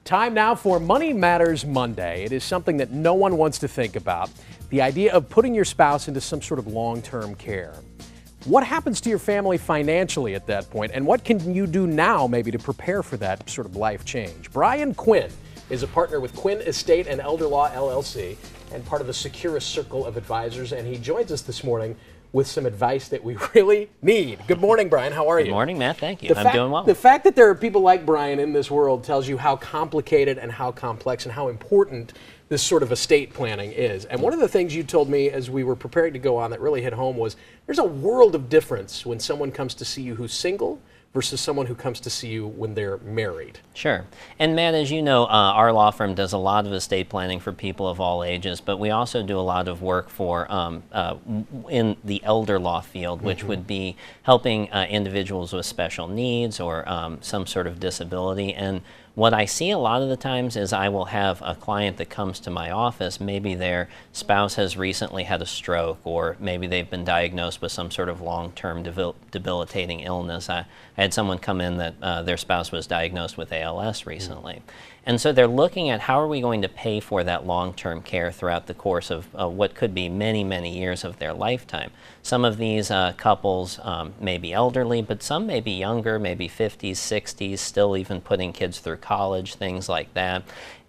Time now for Money Matters Monday. It is something that no one wants to think about. The idea of putting your spouse into some sort of long-term care. What happens to your family financially at that point, and what can you do now maybe to prepare for that sort of life change? Brian Quinn is a partner with Quinn Estate and Elder Law LLC and part of the Securus Circle of Advisors, and he joins us this morning with some advice that we really need. Good morning, Brian. How are you? Good morning, Matt. Thank you. I'm doing well. The fact that there are people like Brian in this world tells you how complicated and how complex and how important this sort of estate planning is. And one of the things you told me as we were preparing to go on that really hit home was there's a world of difference when someone comes to see you who's single versus someone who comes to see you when they're married. Sure. And Matt, as you know, our law firm does a lot of estate planning for people of all ages, but we also do a lot of work for in the elder law field, which would be helping individuals with special needs or some sort of disability. And what I see a lot of the times is I will have a client that comes to my office, maybe their spouse has recently had a stroke, or maybe they've been diagnosed with some sort of long-term debilitating illness. I had someone come in that their spouse was diagnosed with ALS recently. And so they're looking at how are we going to pay for that long-term care throughout the course of what could be many, many years of their lifetime. Some of these couples may be elderly, but some may be younger, maybe 50s, 60s, still even putting kids through college, things like that.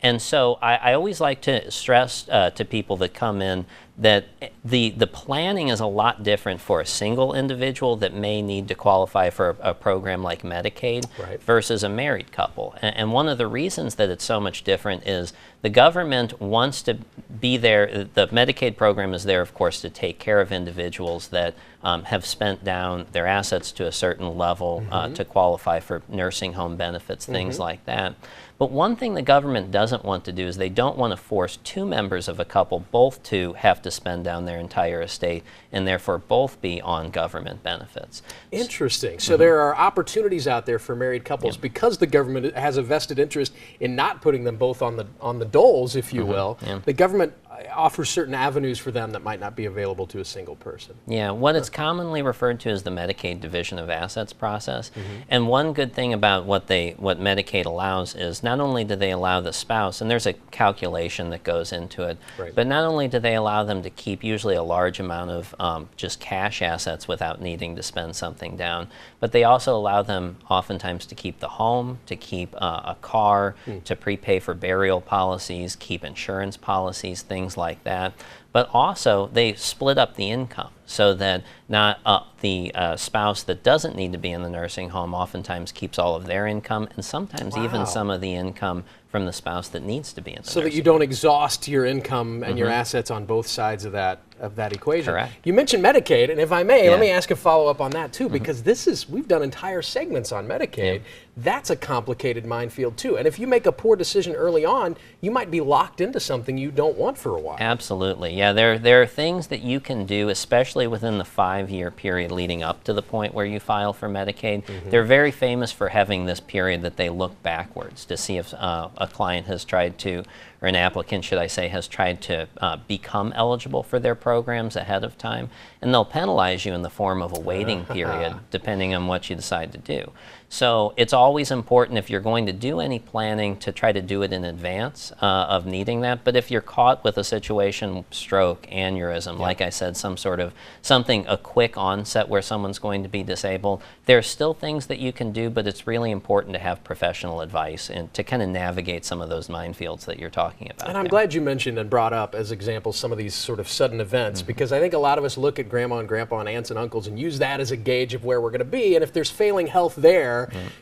And so I always like to stress to people that come in that the planning is a lot different for a single individual that may need to qualify for a program like Medicaid versus a married couple. And one of the reasons that it's so much different is the government wants to be there. The Medicaid program is there, of course, to take care of individuals that have spent down their assets to a certain level to qualify for nursing home benefits, things like that. But one thing the government doesn't want to do is they don't want to force two members of a couple both to have to spend down their entire estate and therefore both be on government benefits. Interesting. So there are opportunities out there for married couples because the government has a vested interest in not putting them both on the doles, if you will. The government offers certain avenues for them that might not be available to a single person. Yeah, what it's commonly referred to as the Medicaid Division of Assets process. And one good thing about what Medicaid allows is not only do they allow the spouse, and there's a calculation that goes into it, but not only do they allow them to keep usually a large amount of just cash assets without needing to spend something down, but they also allow them oftentimes to keep the home, to keep a car, to prepay for burial policies, keep insurance policies, things like that. But also they split up the income so that not the spouse that doesn't need to be in the nursing home oftentimes keeps all of their income, and sometimes even some of the income from the spouse that needs to be in the nursing home. So that you don't exhaust your income and your assets on both sides of that equation. Correct. You mentioned Medicaid, and if I may, let me ask a follow-up on that too, because we've done entire segments on Medicaid. That's a complicated minefield too. And if you make a poor decision early on, you might be locked into something you don't want for a while. Absolutely. Yeah, there are things that you can do, especially within the 5-year period leading up to the point where you file for Medicaid. They're very famous for having this period that they look backwards to see if a client has tried to, or an applicant, should I say, has tried to become eligible for their programs ahead of time, and they'll penalize you in the form of a waiting period depending on what you decide to do. So it's always important if you're going to do any planning to try to do it in advance of needing that. But if you're caught with a situation, stroke, aneurysm, like I said, some sort of a quick onset where someone's going to be disabled, there are still things that you can do, but it's really important to have professional advice and to kind of navigate some of those minefields that you're talking about. And I'm glad you mentioned and brought up as examples some of these sort of sudden events, because I think a lot of us look at grandma and grandpa and aunts and uncles and use that as a gauge of where we're going to be. And if there's failing health there,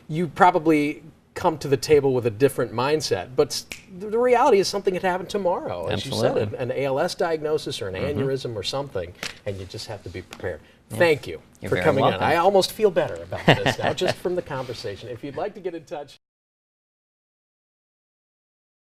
you probably come to the table with a different mindset. But the reality is something could happen tomorrow, as you said, an ALS diagnosis or an aneurysm or something, and you just have to be prepared. Thank you for coming in. I almost feel better about this now, just from the conversation. If you'd like to get in touch,